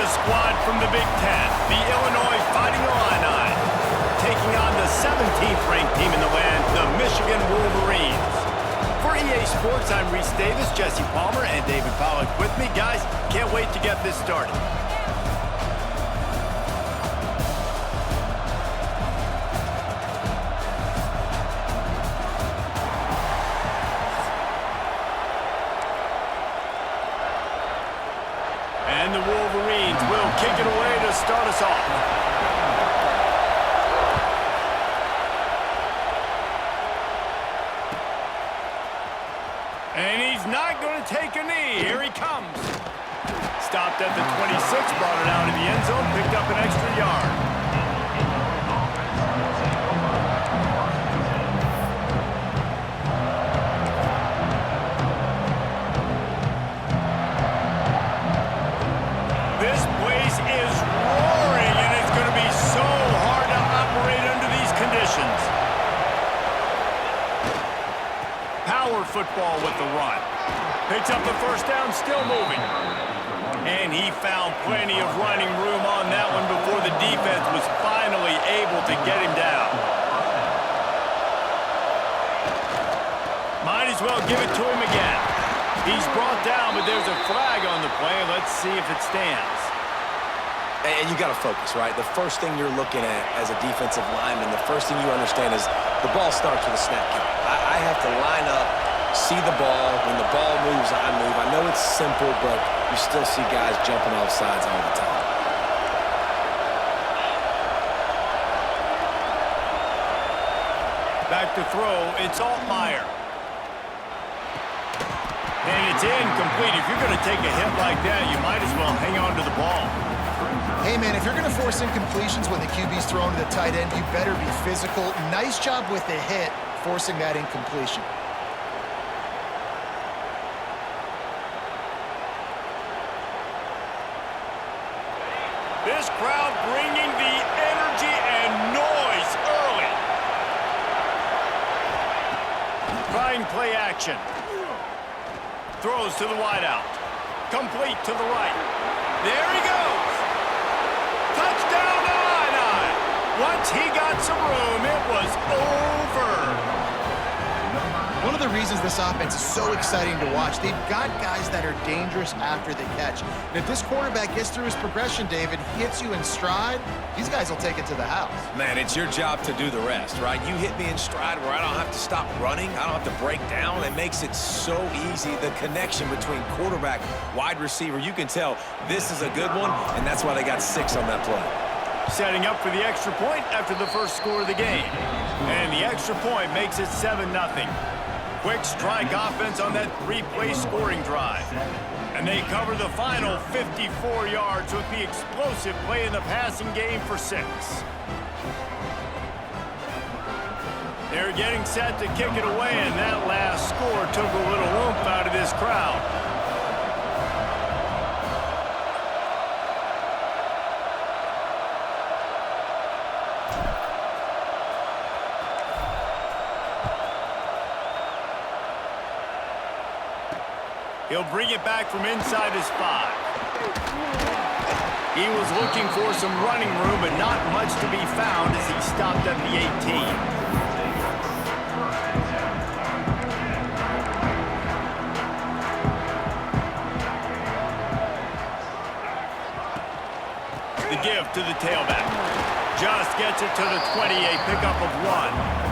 the squad from the Big Ten, the Illinois Fighting Illini, taking on the 17th-ranked team in the land, the Michigan Wolverines. For EA Sports, I'm Reese Davis, Jesse Palmer, and David Pollack with me. Guys, can't wait to get this started. And the Wolverines will kick it away to start us off. And he's not going to take a knee. Here he comes. Stopped at the 26, brought it out of the end zone, picked up an extra yard. This place is roaring, and it's going to be so hard to operate under these conditions. Power football with the run. Picks up the first down, still moving. And he found plenty of running room on that one before the defense was finally able to get him down. Might as well give it to him again. He's brought down, but there's a flag on the play. Let's see if it stands. And you got to focus, right? The first thing you're looking at as a defensive lineman, the first thing you understand is the ball starts with a snap count. I have to line up, see the ball. When the ball moves, I move. I know it's simple, but you still see guys jumping off sides all the time. Back to throw, it's Altmaier. And it's incomplete. If you're going to take a hit like that, you might as well hang on to the ball. Hey, man, if you're going to force incompletions when the QB's thrown to the tight end, you better be physical. Nice job with the hit, forcing that incompletion. This crowd bringing the energy and noise early. Trying play action. Throws to the wideout. Complete to the right. There he goes. Touchdown Illini. Once he got some room, it was over. One of the reasons this offense is so exciting to watch, they've got guys that are dangerous after the catch. And if this quarterback gets through his progression, David, hits you in stride, these guys will take it to the house. Man, it's your job to do the rest, right? You hit me in stride where I don't have to stop running. I don't have to break down. It makes it so easy. The connection between quarterback, wide receiver, you can tell this is a good one, and that's why they got 6 on that play. Setting up for the extra point after the first score of the game. And the extra point makes it 7-0. Quick strike offense on that 3-play scoring drive. And they cover the final 54 yards with the explosive play in the passing game for 6. They're getting set to kick it away, and that last score took a little oomph out of this crowd. He'll bring it back from inside his 5. He was looking for some running room, but not much to be found as he stopped at the 18. The give to the tailback. Just gets it to the 20, a pickup of 1.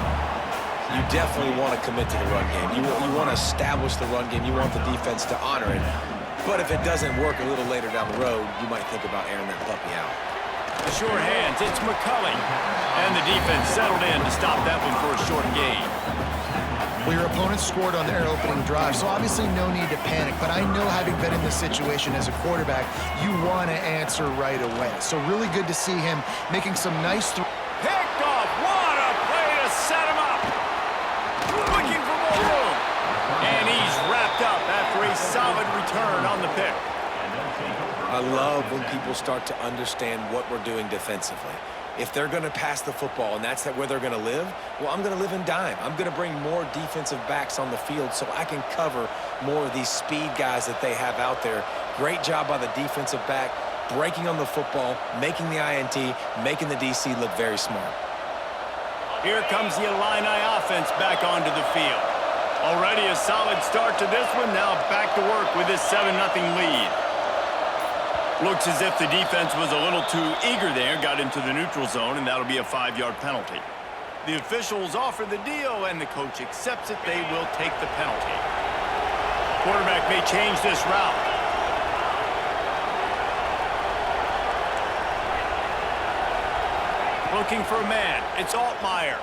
You definitely want to commit to the run game. You want to establish the run game. You want the defense to honor it. But if it doesn't work a little later down the road, you might think about airing that puppy out. The sure hands, it's McCulley. And the defense settled in to stop that one for a short gain. Well, your opponent scored on their opening drive, so obviously no need to panic. But I know, having been in this situation as a quarterback, you want to answer right away. So really good to see him making some nice throws. Picked off. What a play to set him up. Looking for more room. And he's wrapped up after a solid return on the pick. I love when people start to understand what we're doing defensively. If they're going to pass the football and that's where they're going to live, well, I'm going to live in dime. I'm going to bring more defensive backs on the field so I can cover more of these speed guys that they have out there. Great job by the defensive back. breaking on the football, making the INT, making the DC look very smart. Here comes the Illini offense back onto the field. Already a solid start to this one. Now back to work with this 7-0 lead. Looks as if the defense was a little too eager there, got into the neutral zone, and that'll be a 5-yard penalty. The officials offer the deal, and the coach accepts it. They will take the penalty. Quarterback may change this route. Looking for a man. It's Altmaier.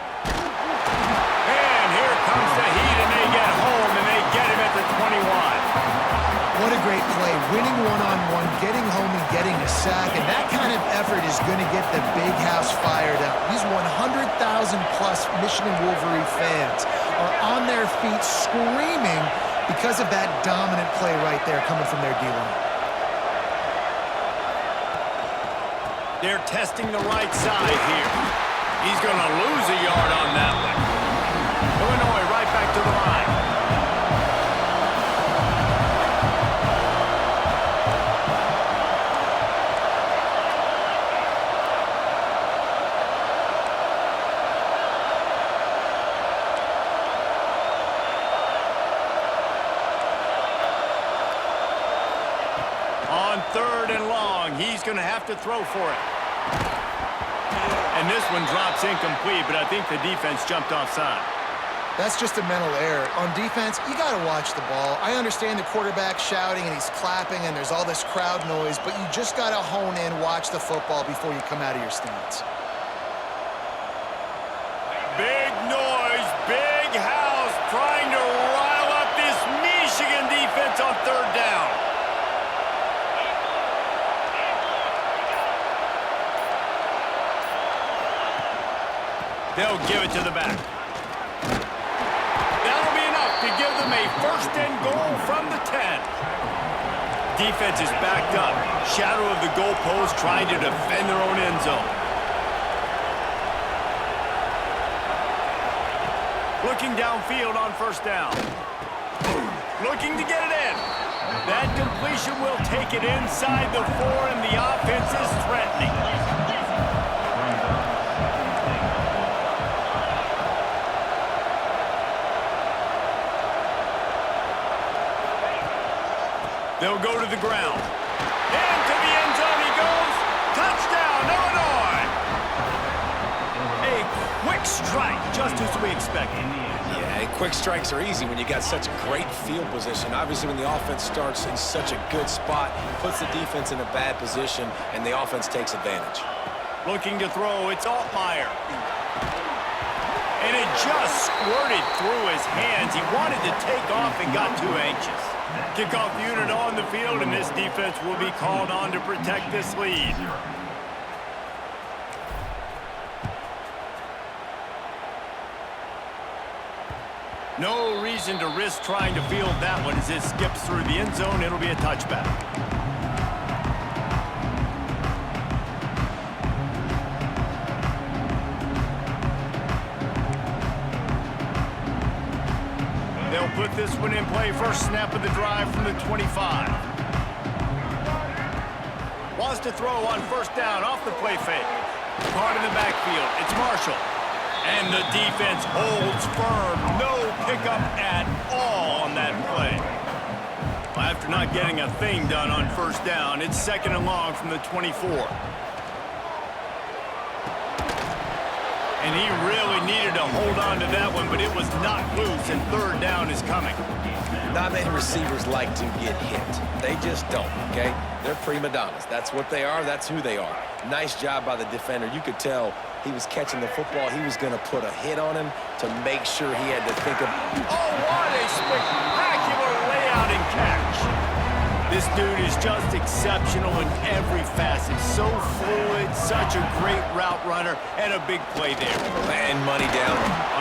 And here comes the heat, and they get home, and they get him at the 21. What a great play. Winning one-on-one, getting home and getting a sack, and that kind of effort is going to get the big house fired up. These 100,000-plus Michigan Wolverine fans are on their feet screaming because of that dominant play right there coming from their D-line. They're testing the right side here. He's going to lose a yard on that one. Illinois right back to the line. On 3rd and long, he's going to have to throw for it. And this one drops incomplete, but I think the defense jumped offside. That's just a mental error. On defense, you got to watch the ball. I understand the quarterback shouting and he's clapping and there's all this crowd noise, but you just got to hone in, watch the football before you come out of your stance. Big noise, big house, trying to rile up this Michigan defense on 3rd down. They'll give it to the back. That'll be enough to give them a 1st and goal from the 10. Defense is backed up. Shadow of the goalpost, trying to defend their own end zone. Looking downfield on 1st down. Looking to get it in. That completion will take it inside the 4, and the offense is threatening. They'll go to the ground. Into the end zone he goes. Touchdown, Illinois! A quick strike, just as we expected. Yeah, quick strikes are easy when you got such a great field position. Obviously, when the offense starts in such a good spot, puts the defense in a bad position, and the offense takes advantage. Looking to throw, it's Altmaier. And it just squirted through his hands. He wanted to take off and got too anxious. Kickoff unit on the field, and this defense will be called on to protect this lead. No reason to risk trying to field that one as it skips through the end zone. It'll be a touchback. They'll put this one in play. First snap of the drive from the 25. Wants to throw on 1st down off the play fake. Part of the backfield. It's Marshall. And the defense holds firm. No pickup at all on that play. After not getting a thing done on 1st down, it's 2nd and long from the 24. And he really needed to hold on to that one, but it was not loose, and 3rd down is coming. Not many receivers like to get hit. They just don't, okay? They're prima donnas. That's what they are. That's who they are. Nice job by the defender. You could tell he was catching the football. He was going to put a hit on him to make sure he had to think of... Oh, what a spectacular layout and catch. This dude is just exceptional in every facet. So fluid, such a great route runner, and a big play there. And money down.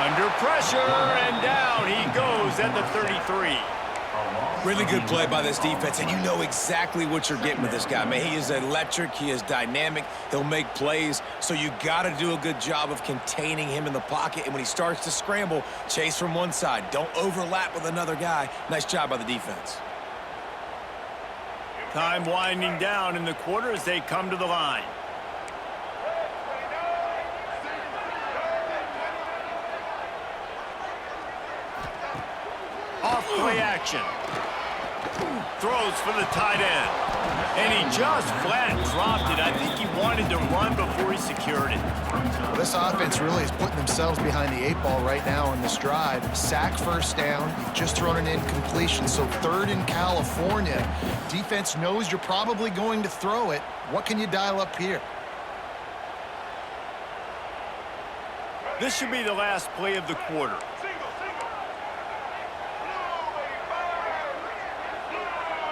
Under pressure, and down he goes at the 33. Really good play by this defense, and you know exactly what you're getting with this guy. Man, he is electric. He is dynamic. He'll make plays, so you got to do a good job of containing him in the pocket, and when he starts to scramble, chase from one side. Don't overlap with another guy. Nice job by the defense. Time winding down in the quarter as they come to the line. Off play action. Throws for the tight end. And he just flat dropped it. I think he wanted to run before he secured it. Well, this offense really is putting themselves behind the 8-ball right now in this drive. Sack first down. You've just thrown an incompletion, so third in California. Defense knows you're probably going to throw it. What can you dial up here? This should be the last play of the quarter.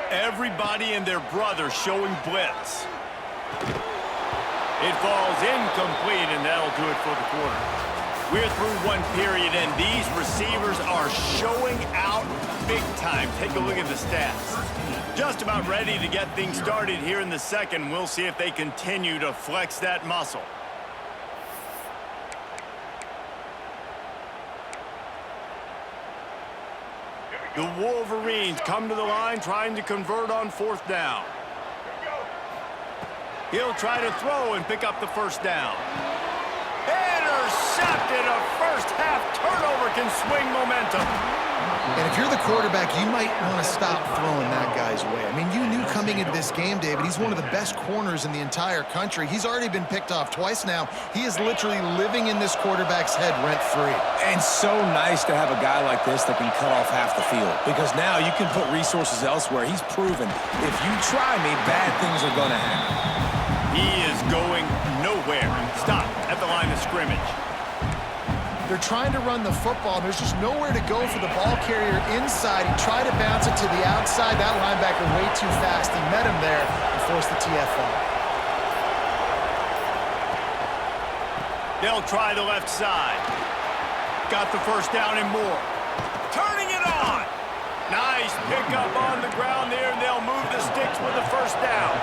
Everybody and their brother showing blitz. It falls incomplete, and that'll do it for the quarter. We're through one period, and these receivers are showing out big time. Take a look at the stats. Just about ready to get things started here in the second. We'll see if they continue to flex that muscle. The Wolverines come to the line trying to convert on fourth down. He'll try to throw and pick up the first down. Intercepted. A first half turnover can swing momentum. And if you're the quarterback, you might want to stop throwing that guy's way. I mean, you knew coming into this game, David, he's one of the best corners in the entire country. He's already been picked off twice now. He is literally living in this quarterback's head rent-free. And so nice to have a guy like this that can cut off half the field, because now you can put resources elsewhere. He's proven if you try me, bad things are going to happen. He is going nowhere. Stop at the line of scrimmage. They're trying to run the football. There's just nowhere to go for the ball carrier inside. He tried to bounce it to the outside. That linebacker way too fast. He met him there and forced the TFL. They'll try the left side. Got the first down and more. Turning it on. Nice pickup on the ground there, and they'll move the sticks with the first down.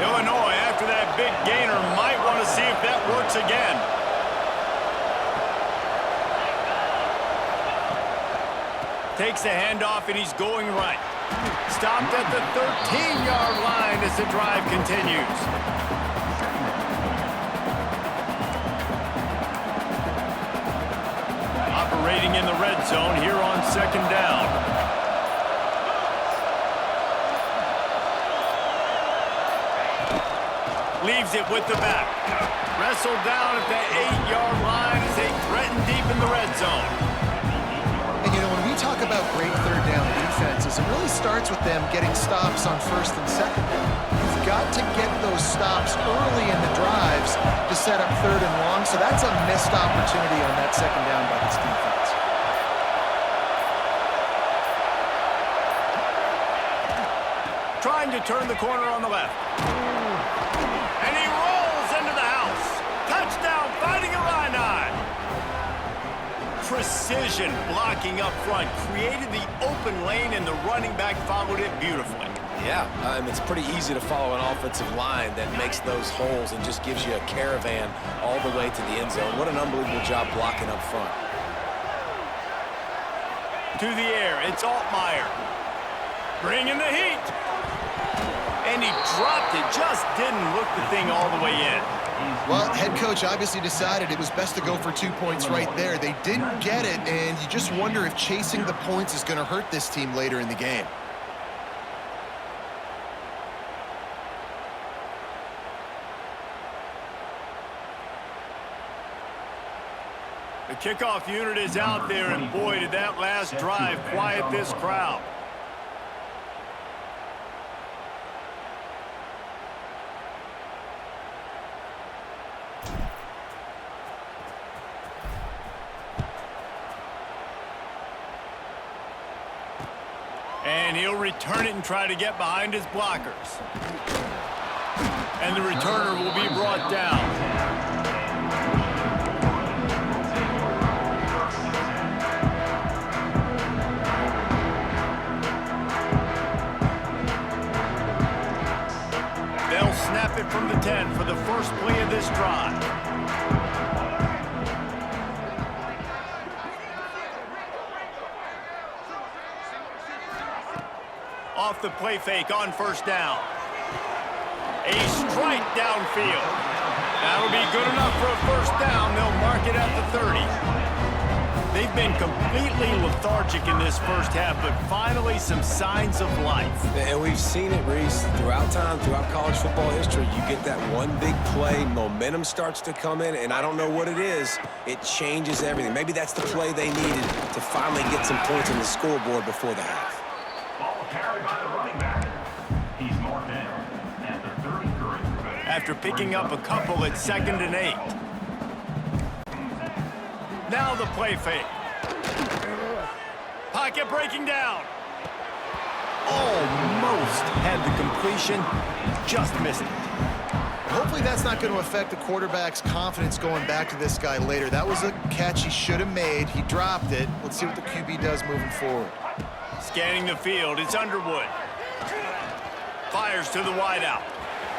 Illinois, after that big gainer, might want to see if that works again. Takes the handoff, and he's going right. Stopped at the 13-yard line as the drive continues. Operating in the red zone here on second down. Leaves it with the back. Wrestled down at the 8-yard line as they threaten deep in the red zone. And, you know, when we talk about great third down defenses, it really starts with them getting stops on first and second down. You've got to get those stops early in the drives to set up third and long, so that's a missed opportunity on that second down by this defense. Trying to turn the corner on the left. And he rolls into the house. Touchdown, Fighting Illini. Precision blocking up front. Created the open lane, and the running back followed it beautifully. Yeah, it's pretty easy to follow an offensive line that makes those holes and just gives you a caravan all the way to the end zone. What an unbelievable job blocking up front. To the air, it's Altmaier. Bringing the heat. And he dropped it, just didn't look the thing all the way in. Well, head coach obviously decided it was best to go for 2 points right there. They didn't get it, and you just wonder if chasing the points is going to hurt this team later in the game. The kickoff unit is out there, and boy, did that last drive quiet this crowd. And he'll return it and try to get behind his blockers. And the returner will be brought down. They'll snap it from the 10 for the first play of this drive. Off off the play fake on first down. A strike downfield. That'll be good enough for a first down. They'll mark it at the 30. They've been completely lethargic in this first half, but finally some signs of life. And we've seen it, Reese, throughout time, throughout college football history. You get that one big play, momentum starts to come in, and I don't know what it is. It changes everything. Maybe that's the play they needed to finally get some points on the scoreboard before the half. Ball carried by the running back. He's marked down at the 33. After picking up a couple at 2nd and 8. Now the play fake. Pocket breaking down. Almost had the completion, just missed it. Hopefully that's not going to affect the quarterback's confidence going back to this guy later. That was a catch he should have made. He dropped it. Let's see what the QB does moving forward. Scanning the field, it's Underwood. Fires to the wideout.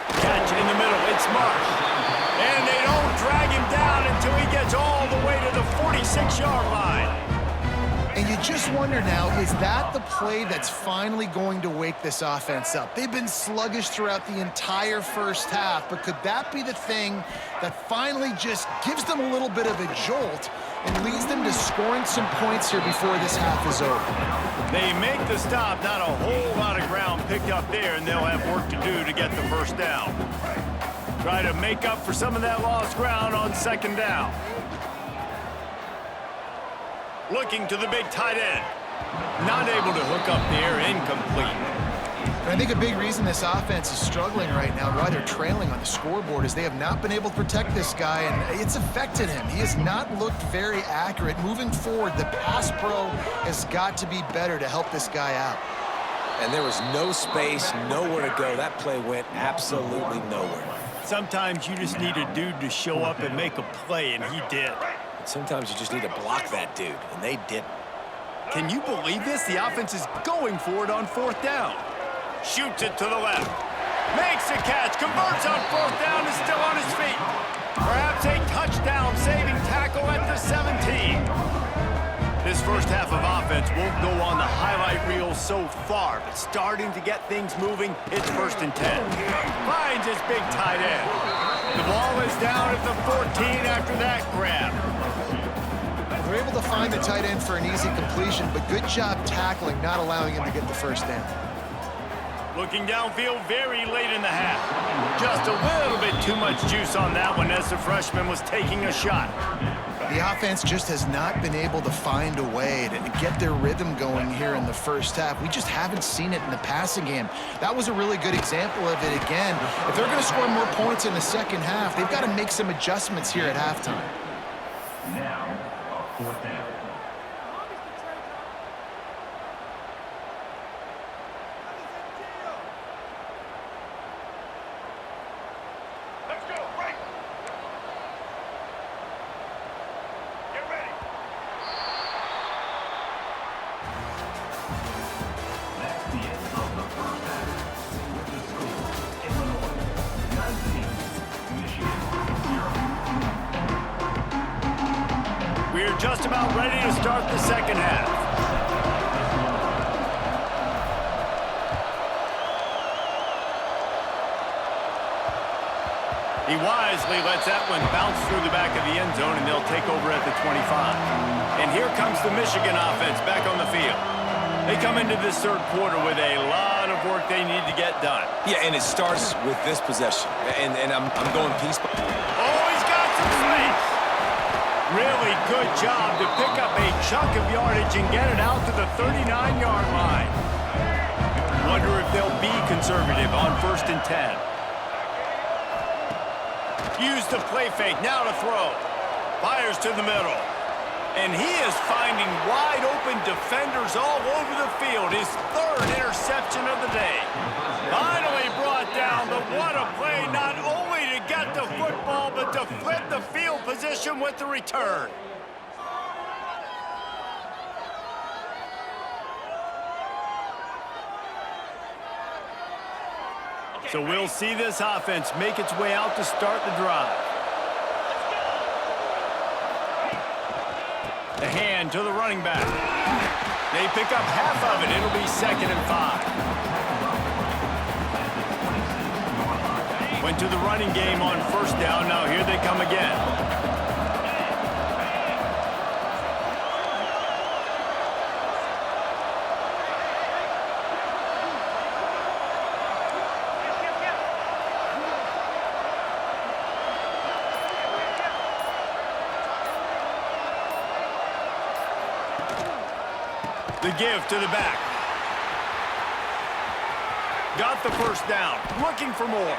Catch in the middle, it's Marsh. And they don't drag him down until he gets all the way to the 46-yard line. And you just wonder now, is that the play that's finally going to wake this offense up? They've been sluggish throughout the entire first half, but could that be the thing that finally just gives them a little bit of a jolt and leads them to scoring some points here before this half is over? They make the stop, not a whole lot of ground picked up there, and they'll have work to do to get the first down. Try to make up for some of that lost ground on 2nd down. Looking to the big tight end. Not able to hook up there, incomplete. And I think a big reason this offense is struggling right now, why they're trailing on the scoreboard, is they have not been able to protect this guy, and it's affected him. He has not looked very accurate. Moving forward, the pass pro has got to be better to help this guy out. And there was no space, nowhere to go. That play went absolutely nowhere. Sometimes you just need a dude to show up and make a play, and he did. Sometimes you just need to block that dude, and they didn't. Can you believe this? The offense is going for it on 4th down. Shoots it to the left. Makes a catch. Converts on 4th down. Is still on his feet. Perhaps a touchdown-saving tackle at the 17. This first half of offense won't go on the highlight reel so far, but starting to get things moving, it's 1st and 10. Finds his big tight end. The ball is down at the 14 after that grab. They're able to find the tight end for an easy completion, but good job tackling, not allowing him to get the first down. Looking downfield very late in the half. Just a little bit too much juice on that one as the freshman was taking a shot. The offense just has not been able to find a way to get their rhythm going here in the first half. We just haven't seen it in the passing game. That was a really good example of it again. If they're going to score more points in the second half, they've got to make some adjustments here at halftime. Now, 4th down. Let's go, right. Get ready. That's the end of the first half. With the score, Illinois 19, Michigan 0. We're just about ready to start the second half. He wisely lets that one bounce through the back of the end zone, and they'll take over at the 25. And here comes the Michigan offense back on the field. They come into this third quarter with a lot of work they need to get done. Yeah, and it starts with this possession. And I'm going piece by piece. Oh, he's got some space. Really good job to pick up a chunk of yardage and get it out to the 39-yard line. Wonder if they'll be conservative on 1st and 10. Use the play fake, now to throw. Fires to the middle. And he is finding wide open defenders all over the field. His 3rd interception of the day. Finally brought down, but what a play, not only to get the football, but to flip the field position with the return. So we'll see this offense make its way out to start the drive. The hand to the running back. They pick up half of it. It'll be 2nd and 5. Went to the running game on first down. Now here they come again. The give to the back. Got the first down. Looking for more.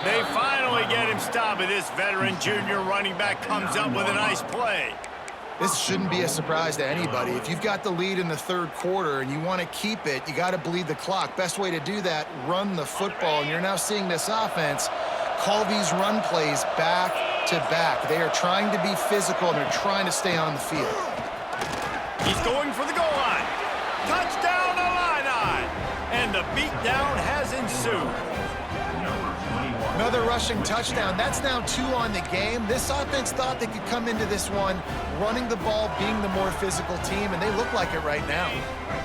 They finally get him stopped, and this veteran junior running back comes up with a nice play. This shouldn't be a surprise to anybody. If you've got the lead in the third quarter and you want to keep it, you got to bleed the clock. Best way to do that, run the football. And you're now seeing this offense call these run plays back to back. They are trying to be physical, and they're trying to stay on the field. He's going for the goal line. Touchdown, Illini! And the beatdown has ensued. Another rushing touchdown. That's now 2 on the game. This offense thought they could come into this one running the ball, being the more physical team, and they look like it right now.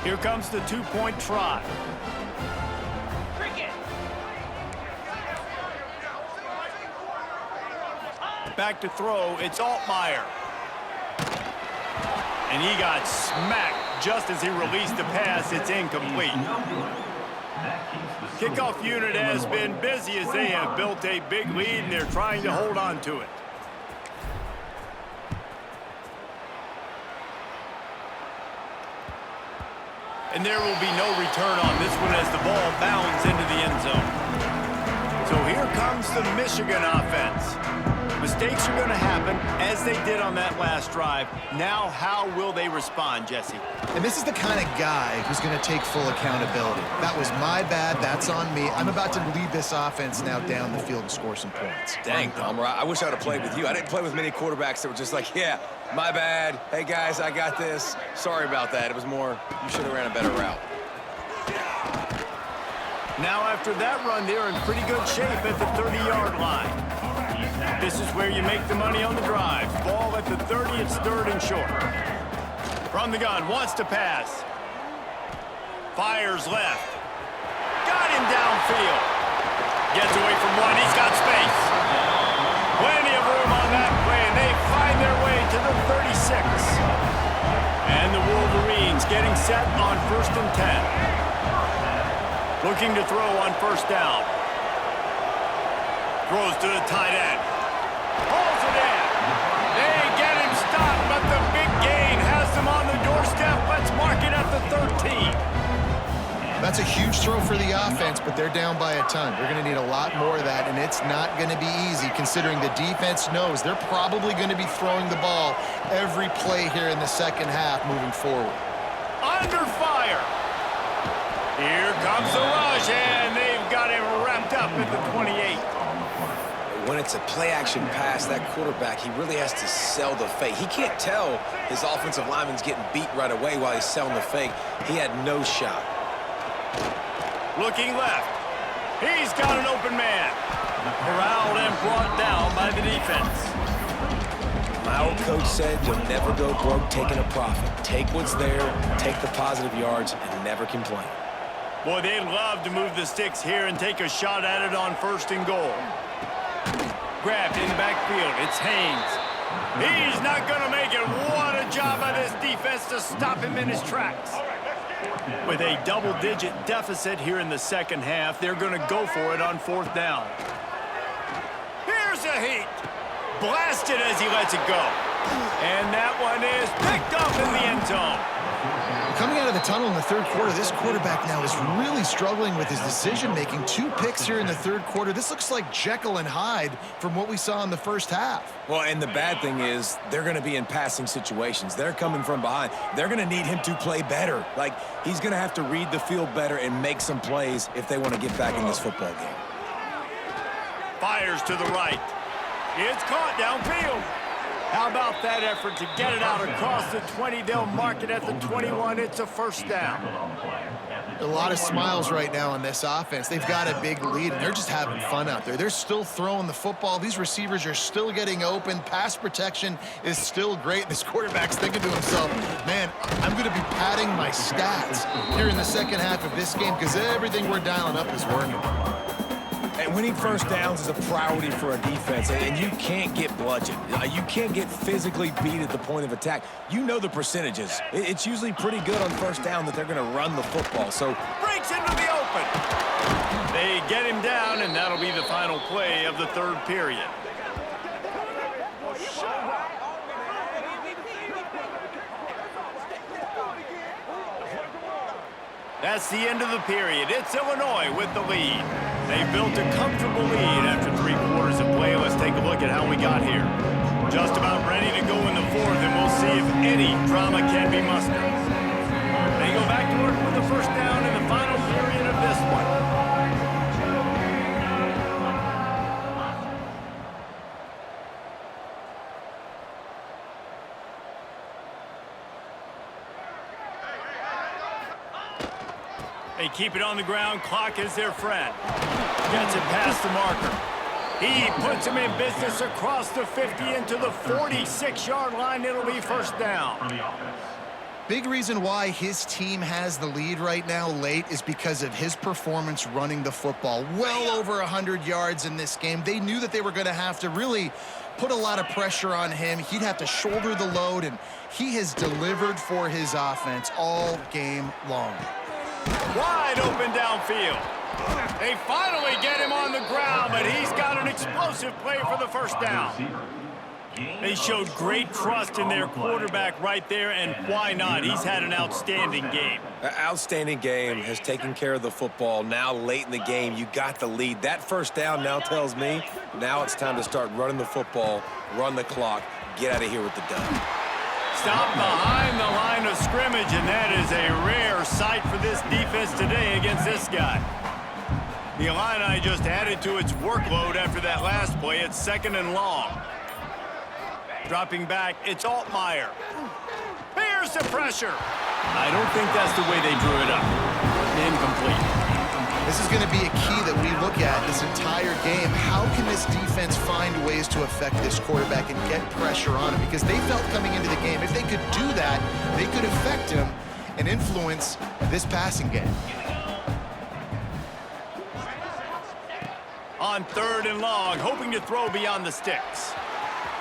Here comes the 2-point try. Back to throw, it's Altmaier. And he got smacked just as he released the pass. It's incomplete. Kickoff unit has been busy as they have built a big lead, and they're trying to hold on to it. And there will be no return on this one as the ball bounds into the end zone. So here comes the Michigan offense. Mistakes are going to happen, as they did on that last drive. Now, how will they respond, Jesse? And this is the kind of guy who's going to take full accountability. That was my bad. That's on me. I'm about to lead this offense now down the field and score some points. Dang, Tom, I wish I would have played with you. I didn't play with many quarterbacks that were just like, yeah, my bad. Hey, guys, I got this. Sorry about that. It was more, you should have ran a better route. Now, after that run, they're in pretty good shape at the 30-yard line. This is where you make the money on the drive. Ball at the 30, it's third and short. From the gun, wants to pass. Fires left. Got him downfield. Gets away from one, he's got space. Plenty of room on that play, and they find their way to the 36. And the Wolverines getting set on 1st and 10. Looking to throw on first down. Throws to the tight end. Pulls it in. They get him stopped, but the big gain has them on the doorstep. Let's mark it at the 13. That's a huge throw for the offense, but they're down by a ton. They're going to need a lot more of that, and it's not going to be easy considering the defense knows they're probably going to be throwing the ball every play here in the second half moving forward. Under fire. Here comes the rush, and they've got him wrapped up at the 28. When it's a play-action pass, that quarterback, he really has to sell the fake. He can't tell his offensive lineman's getting beat right away while he's selling the fake. He had no shot. Looking left. He's got an open man. Corralled and brought down by the defense. My old coach said you'll never go broke taking a profit. Take what's there, take the positive yards, and never complain. Boy, they'd love to move the sticks here and take a shot at it on 1st and goal. Grabbed in the backfield. It's Haynes. He's not going to make it. What a job by this defense to stop him in his tracks. With a double-digit deficit here in the second half, they're going to go for it on 4th down. Here's a heat. Blasted as he lets it go. And that one is picked up in the end zone. Coming out of the tunnel in the third quarter, this quarterback now is really struggling with his decision-making. 2 picks here in the third quarter. This looks like Jekyll and Hyde from what we saw in the first half. Well, and the bad thing is they're going to be in passing situations. They're coming from behind. They're going to need him to play better. Like, he's going to have to read the field better and make some plays if they want to get back in this football game. Fires to the right. It's caught downfield. How about that effort to get it out across the 20? They'll mark it at the 21. It's a first down. A lot of smiles right now on this offense. They've got a big lead, and they're just having fun out there. They're still throwing the football. These receivers are still getting open. Pass protection is still great. This quarterback's thinking to himself, man, I'm going to be padding my stats here in the second half of this game because everything we're dialing up is working. And Winning first downs is a priority for a defense, and you can't get bludgeoned. You can't get physically beat at the point of attack. You know the percentages. It's usually pretty good on first down that they're going to run the football. So Breaks into the open. They get him down, and that'll be the final play of the third period. That's the end of the period. It's Illinois with the lead. They've built a comfortable lead after 3 quarters of play. Let's take a look at how we got here. Just about ready to go in the fourth, and we'll see if any drama can be mustered. They go back to work with the first down in the final period of this one. They keep it on the ground. Clock is their friend. Gets it past the marker. He puts him in business across the 50 into the 46-yard line. It'll be first down. Big reason why his team has the lead right now late is because of his performance running the football. Well over 100 yards in this game. They knew that they were going to have to really put a lot of pressure on him. He'd have to shoulder the load, and he has delivered for his offense all game long. Wide open downfield. They finally get him on the ground, but he's got an explosive play for the first down. They showed great trust in their quarterback right there, and why not? He's had an outstanding game. An outstanding game, has taken care of the football. Now late in the game, you got the lead. That first down now tells me now it's time to start running the football, run the clock, get out of here with the dub. Stop behind the line of scrimmage, and that is a rare sight for this defense today against this guy. The Illini just added to its workload after that last play. It's 2nd and long. Dropping back, it's Altmaier. Here's the pressure. I don't think that's the way they drew it up. Incomplete. This is going to be a key that we look at this entire game. How can this defense find ways to affect this quarterback and get pressure on him? Because they felt coming into the game, if they could do that, they could affect him and influence this passing game. On 3rd and long, hoping to throw beyond the sticks.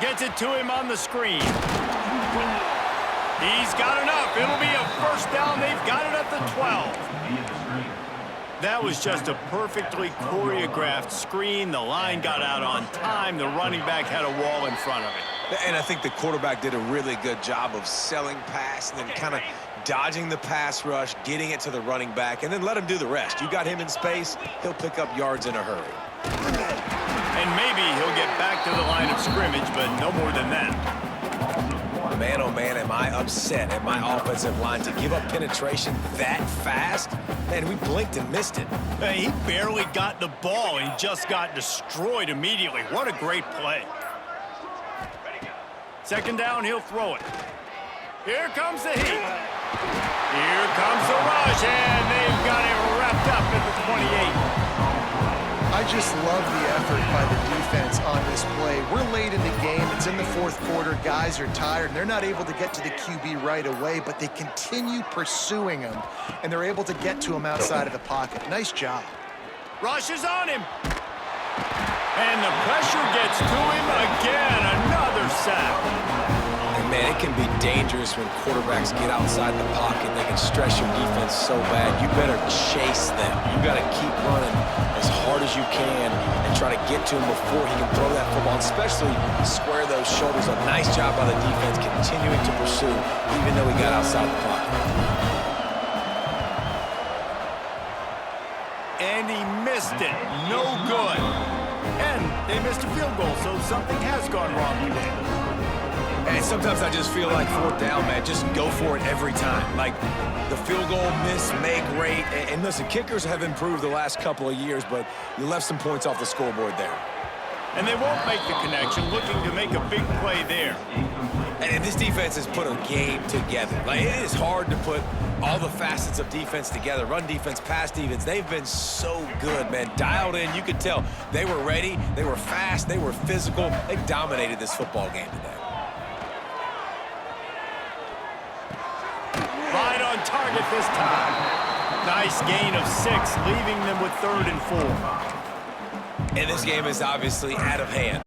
Gets it to him on the screen. He's got enough. It'll be a first down. They've got it at the 12. That was just a perfectly choreographed screen. The line got out on time. The running back had a wall in front of it. And I think the quarterback did a really good job of selling pass and then kind of dodging the pass rush, getting it to the running back, and then let him do the rest. You got him in space, he'll pick up yards in a hurry. And maybe he'll get back to the line of scrimmage, but no more than that. Man, oh man, am I upset at my offensive line to give up penetration that fast? Man, we blinked and missed it. Hey, he barely got the ball. He just got destroyed immediately. What a great play. 2nd down, he'll throw it. Here comes the heat. Here comes the rush, and they've got it wrapped up at the 28. I just love the effort by the defense on this play. We're late in the game. It's in the 4th quarter. Guys are tired, and they're not able to get to the QB right away, but they continue pursuing him, and they're able to get to him outside of the pocket. Nice job. Rush is on him. And the pressure gets to him again. Another sack. And man, it can be dangerous when quarterbacks get outside the pocket. They can stress your defense so bad. You better chase them. You got to keep running as hard as you can and try to get to him before he can throw that football, especially square those shoulders. A nice job by the defense continuing to pursue even though he got outside the pocket. And he missed it. No good. And they missed a field goal, so something has gone wrong today. And sometimes I just feel like 4th down, man, just go for it every time. Like the field goal miss, make rate. And listen, kickers have improved the last couple of years, but you left some points off the scoreboard there. And they won't make the connection, looking to make a big play there. And this defense has put a game together. Like, it is hard to put all the facets of defense together. Run defense, pass defense. They've been so good, man. Dialed in. You could tell they were ready. They were fast. They were physical. They dominated this football game today. Right on target this time. Nice gain of 6, leaving them with 3rd and 4. And this game is obviously out of hand.